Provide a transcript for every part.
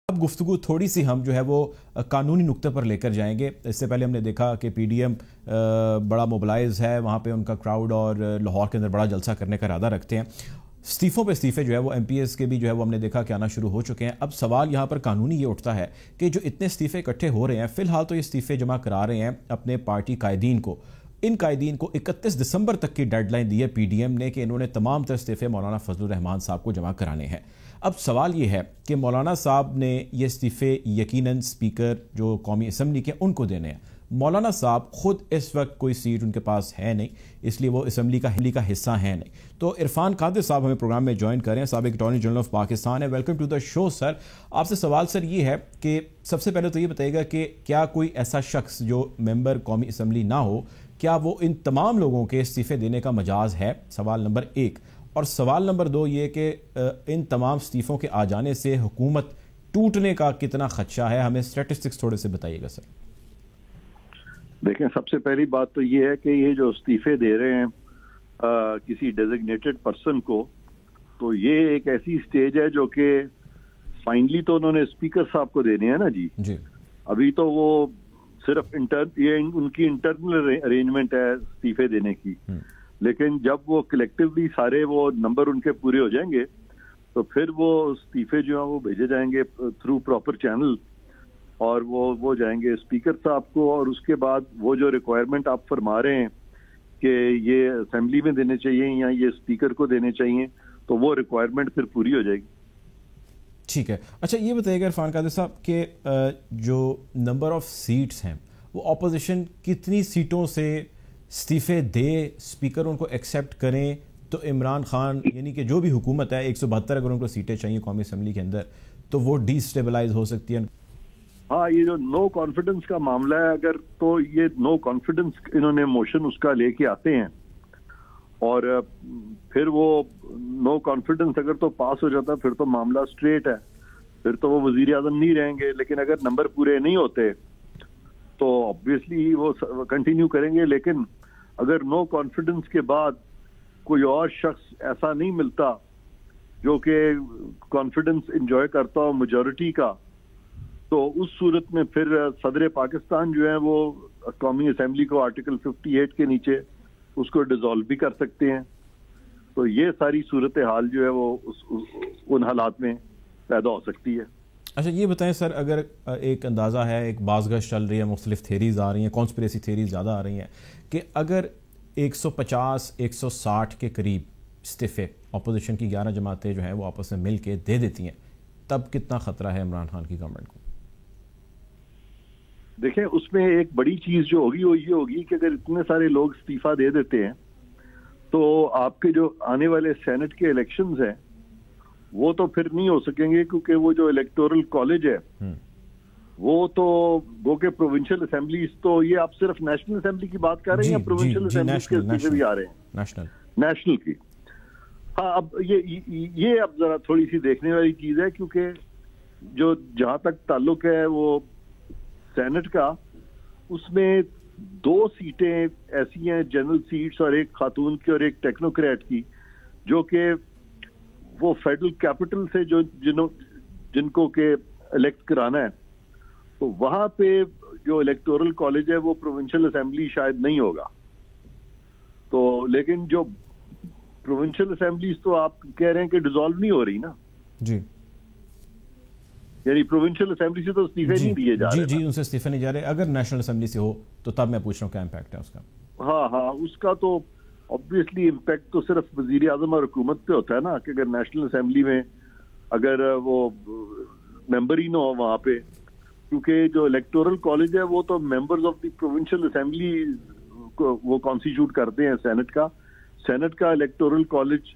اب گفتگو تھوڑی سی ہم جو ہے وہ قانونی نقطے پر لے کر جائیں گے۔ اس سے پہلے ہم نے دیکھا کہ پی ڈی ایم بڑا موبلائز ہے، وہاں پہ ان کا کراؤڈ اور لاہور کے اندر بڑا جلسہ کرنے کا ارادہ رکھتے ہیں۔ استعفوں پہ استعفے جو ہے وہ ایم پی ایس کے بھی جو ہے وہ ہم نے دیکھا کہ آنا شروع ہو چکے ہیں۔ اب سوال یہاں پر قانونی یہ اٹھتا ہے کہ جو اتنے استعفے اکٹھے ہو رہے ہیں، فی الحال تو یہ استعفے جمع کرا رہے ہیں اپنے پارٹی قائدین کو۔ ان قائدین کو 31 دسمبر تک کی ڈیڈ لائن دی ہے پی ڈی ایم نے کہ انہوں نے تمام تر استعفے مولانا فضل الرحمان صاحب کو جمع کرانے ہیں۔ اب سوال یہ ہے کہ مولانا صاحب نے یہ استعفے یقیناً اسپیکر جو قومی اسمبلی کے ان کو دینے ہیں۔ مولانا صاحب خود اس وقت کوئی سیٹ ان کے پاس ہے نہیں، اس لیے وہ اسمبلی کا حصہ ہیں نہیں۔ تو عرفان قادر صاحب ہمیں پروگرام میں جوائن کر رہے ہیں، سابق اٹارنی جنرل آف پاکستان ہے۔ ویلکم ٹو دا شو سر۔ آپ سے سوال سر یہ ہے کہ سب سے پہلے تو یہ بتائیے گا کہ کیا کوئی ایسا شخص جو ممبر قومی اسمبلی نہ ہو، کیا وہ ان تمام لوگوں کے استعفے دینے کا مجاز ہے؟ سوال نمبر 1۔ اور سوال نمبر 2 یہ کہ ان تمام استعفوں کے آ جانے سے حکومت ٹوٹنے کا کتنا خدشہ ہے؟ ہمیں اسٹیٹسٹکس تھوڑے سے بتائیے گا سر۔ دیکھیں، سب سے پہلی بات تو یہ ہے کہ یہ جو استعفے دے رہے ہیں کسی ڈیزگنیٹڈ پرسن کو، تو یہ ایک ایسی سٹیج ہے جو کہ فائنلی تو انہوں نے اسپیکر صاحب کو دینے ہیں نا جی۔ ابھی تو وہ صرف یہ ان کی انٹرنل ارینجمنٹ ہے استعفے دینے کی، لیکن جب وہ کلیکٹیولی سارے وہ نمبر ان کے پورے ہو جائیں گے تو پھر وہ استعفے جو ہیں وہ بھیجے جائیں گے تھرو پراپر چینل، اور وہ جائیں گے اسپیکر صاحب کو، اور اس کے بعد وہ جو ریکوائرمنٹ آپ فرما رہے ہیں کہ یہ اسمبلی میں دینے چاہیے یا یہ اسپیکر کو دینے چاہیے، تو وہ ریکوائرمنٹ پھر پوری ہو جائے گی۔ ٹھیک ہے۔ اچھا یہ بتائیے گا عرفان قادر صاحب کہ جو نمبر آف سیٹس ہیں وہ اپوزیشن کتنی سیٹوں سے استعفے دے، اسپیکر ان کو ایکسیپٹ کریں تو عمران خان یعنی کہ جو بھی حکومت ہے 172 اگر ان کو سیٹیں چاہیے قومی اسمبلی کے اندر تو وہ ڈی اسٹیبلائز ہو سکتی ہے؟ ہاں، یہ جو نو کانفیڈنس کا معاملہ ہے، اگر تو یہ نو کانفیڈنس انہوں نے موشن اس کا لے کے آتے ہیں، اور پھر وہ نو کانفیڈنس اگر تو پاس ہو جاتا ہے پھر تو معاملہ اسٹریٹ ہے، پھر تو وہ وزیر اعظم نہیں رہیں گے۔ لیکن اگر نمبر پورے نہیں ہوتے تو آبویسلی وہ کنٹینیو کریں گے، لیکن اگر نو کانفیڈنس کے بعد کوئی اور شخص ایسا نہیں ملتا جو کہ کانفیڈنس انجوائے کرتا ہو میجورٹی کا، تو اس صورت میں پھر صدر پاکستان جو ہے وہ قومی اسمبلی کو آرٹیکل 58 کے نیچے اس کو ڈیزالو بھی کر سکتے ہیں۔ تو یہ ساری صورتحال جو ہے وہ ان حالات میں پیدا ہو سکتی ہے۔ اچھا یہ بتائیں سر، اگر ایک اندازہ ہے، ایک بازگشت چل رہی ہے، مختلف تھیریز آ رہی ہیں، کانسپریسی تھیریز زیادہ آ رہی ہیں کہ اگر 150-160 کے قریب استعفے اپوزیشن کی 11 جماعتیں جو ہیں وہ آپس میں مل کے دے دیتی ہیں، تب کتنا خطرہ ہے عمران خان کی گورنمنٹ کو؟ دیکھیں، اس میں ایک بڑی چیز جو ہوگی وہ یہ ہوگی کہ اگر اتنے سارے لوگ استعفیٰ دے دیتے ہیں تو آپ کے جو آنے والے سینٹ کے الیکشنز ہیں وہ تو پھر نہیں ہو سکیں گے، کیونکہ وہ جو الیکٹورل کالج ہے وہ تو وہ کہ پروونشل اسمبلیز، تو یہ آپ صرف نیشنل اسمبلی کی بات کر رہے ہیں یا پروونشل اسمبلیز کے استعفے بھی آ رہے ہیں؟ نیشنل کی۔ ہاں، اب یہ اب ذرا تھوڑی سی دیکھنے والی چیز ہے، کیونکہ جو جہاں تک تعلق ہے وہ سینٹ کا، اس میں 2 سیٹیں ایسی ہیں جنرل سیٹس، اور ایک خاتون کی اور ایک ٹیکنوکریٹ کی، جو کہ وہ فیڈرل کیپٹل سے جن کو کہ الیکٹ کرانا ہے، تو وہاں پہ جو الیکٹورل کالج ہے وہ پروونشل اسمبلی شاید نہیں ہوگا۔ تو لیکن جو پروونشل اسمبلیز تو آپ کہہ رہے ہیں کہ ڈیزالو نہیں ہو رہی نا جی، یعنی پروونشل اسمبلی سے تو استعفے نہیں دیے جا رہے۔ جی ان سے استعفے نہیں جا رہے۔ اگر نیشنل اسمبلی سے ہو تو تب میں پوچھ رہا ہوں کیا امپیکٹ ہے اس کا؟ ہاں، اس کا تو obviously امپیکٹ تو صرف وزیر اعظم اور حکومت پہ ہوتا ہے نا، کہ اگر نیشنل اسمبلی میں اگر وہ ممبر ہی نہ ہو وہاں پہ، کیونکہ جو الیکٹورل کالج ہے وہ تو members of the provincial assembly وہ کانسٹیٹیوٹ کرتے ہیں سینٹ کا الیکٹورل کالج،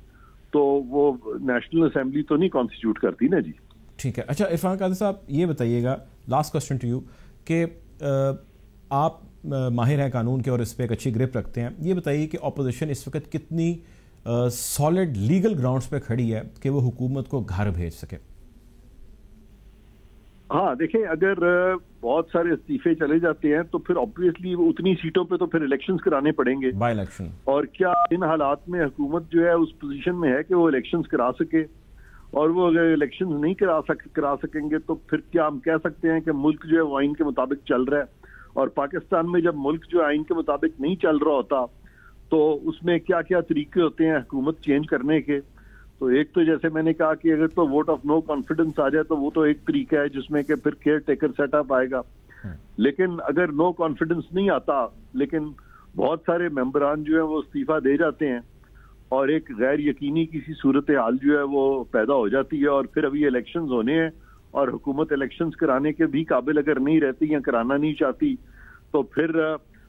تو وہ نیشنل اسمبلی تو نہیں کانسٹیٹیوٹ کرتی نا جی۔ ٹھیک ہے۔ اچھا عرفان قادر صاحب یہ بتائیے گا، لاسٹ کوسچن ٹو یو، کہ آپ ماہر ہیں قانون کے اور اس پہ ایک اچھی گرپ رکھتے ہیں، یہ بتائیے کہ اپوزیشن اس وقت کتنی سالڈ لیگل گراؤنڈز پہ کھڑی ہے کہ وہ حکومت کو گھر بھیج سکے؟ ہاں دیکھیں، اگر بہت سارے استعفے چلے جاتے ہیں تو پھر آبویسلی اتنی سیٹوں پہ تو پھر الیکشنز کرانے پڑیں گے، بائی الیکشن، اور کیا ان حالات میں حکومت جو ہے اس پوزیشن میں ہے کہ وہ الیکشنز کرا سکے؟ اور وہ اگر الیکشن نہیں کرا سکیں گے تو پھر کیا ہم کہہ سکتے ہیں کہ ملک جو ہے وہ آئین کے مطابق چل رہا ہے؟ اور پاکستان میں جب ملک جو آئین کے مطابق نہیں چل رہا ہوتا تو اس میں کیا کیا طریقے ہوتے ہیں حکومت چینج کرنے کے؟ تو ایک تو جیسے میں نے کہا کہ اگر تو ووٹ آف نو کانفیڈنس آ جائے تو وہ تو ایک طریقہ ہے جس میں کہ پھر کیئر ٹیکر سیٹ اپ آئے گا. لیکن اگر نو کانفیڈنس نہیں آتا لیکن بہت سارے ممبران جو ہیں وہ استعفیٰ دے جاتے ہیں اور ایک غیر یقینی کسی صورتحال جو ہے وہ پیدا ہو جاتی ہے اور پھر ابھی الیکشنز ہونے ہیں اور حکومت الیکشنز کرانے کے بھی قابل اگر نہیں رہتی یا کرانا نہیں چاہتی تو پھر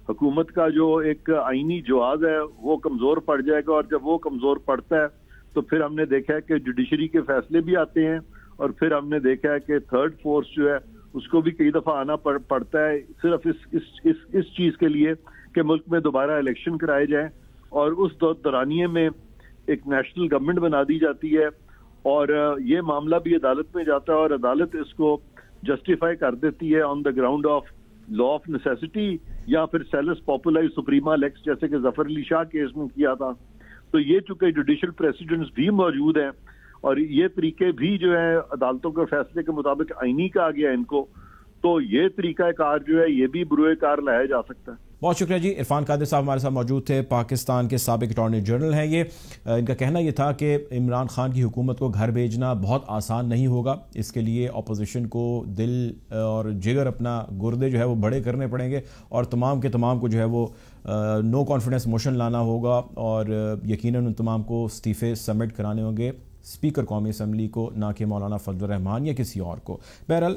حکومت کا جو ایک آئینی جواز ہے وہ کمزور پڑ جائے گا. اور جب وہ کمزور پڑتا ہے تو پھر ہم نے دیکھا ہے کہ جوڈیشری کے فیصلے بھی آتے ہیں اور پھر ہم نے دیکھا ہے کہ تھرڈ فورس جو ہے اس کو بھی کئی دفعہ آنا پڑتا ہے صرف اس چیز کے لیے کہ ملک میں دوبارہ الیکشن کرائے جائیں اور اس دورانیے میں ایک نیشنل گورنمنٹ بنا دی جاتی ہے اور یہ معاملہ بھی عدالت میں جاتا ہے اور عدالت اس کو جسٹیفائی کر دیتی ہے on the ground of law of necessity یا پھر سیلس پاپولائی سپریما لیکس جیسے کہ ظفر علی شاہ کیس میں کیا تھا. تو یہ چونکہ جوڈیشل پریسیڈنٹس بھی موجود ہیں اور یہ طریقے بھی جو ہے عدالتوں کے فیصلے کے مطابق آئینی کہا گیا ان کو, تو یہ طریقہ کار جو ہے یہ بھی بروئے کار لایا جا سکتا ہے. بہت شکریہ جی. عرفان قادر صاحب ہمارے ساتھ موجود تھے, پاکستان کے سابق اٹارنی جنرل ہیں. یہ ان کا کہنا یہ تھا کہ عمران خان کی حکومت کو گھر بھیجنا بہت آسان نہیں ہوگا, اس کے لیے اپوزیشن کو دل اور جگر اپنا گردے جو ہے وہ بڑے کرنے پڑیں گے اور تمام کے تمام کو جو ہے وہ نو کانفیڈنس موشن لانا ہوگا اور یقیناً ان تمام کو استعفے سبمٹ کرانے ہوں گے اسپیکر قومی اسمبلی کو, نہ کہ مولانا فضل الرحمان یا کسی اور کو. بہرحال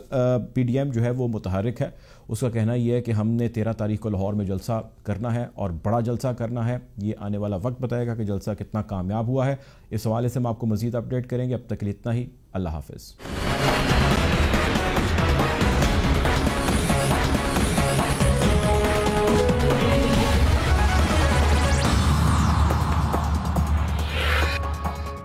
پی ڈی ایم جو ہے وہ متحرک ہے, اس کا کہنا یہ ہے کہ ہم نے 13 تاریخ کو لاہور میں جلسہ کرنا ہے اور بڑا جلسہ کرنا ہے. یہ آنے والا وقت بتائے گا کہ جلسہ کتنا کامیاب ہوا ہے. اس حوالے سے ہم آپ کو مزید اپڈیٹ کریں گے. اب تک کے لیے اتنا ہی. اللہ حافظ.